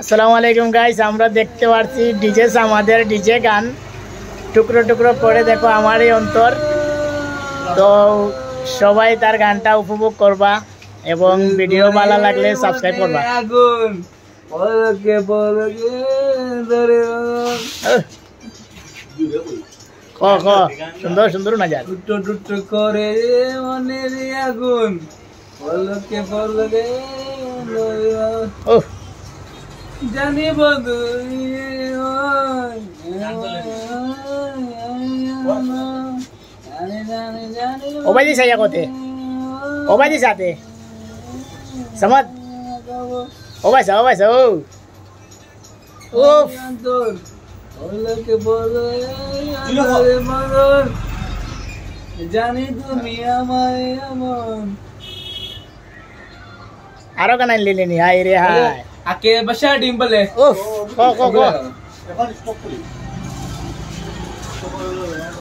আসসালামু আলাইকুম গাইস, আমরা দেখতে পাচ্ছি ডিজে আমাদের ডিজে গান টুকরো টুকরো করে দেখো আমার এই অন্তর। তো সবাই তার গানটা উপভোগ করবা এবং ভিডিও ভালো লাগলে সাবস্ক্রাইব করবা। আগুন পলকে পলকে ধরে ক ক সুন্দর সুন্দর নাজার টুটো টুটো করে মনের আগুন পলকে পলকে ও জানি বন্ধু ओ भाई जी सही कोते ओ भाई जी साथे समझ ओ भाई सा ओ उफ পলকে পলকে মগন জানি তুমি আমায় এমন आरो गाना ले लेनी हाय रे हाय आके बशा डिंपल है उफ को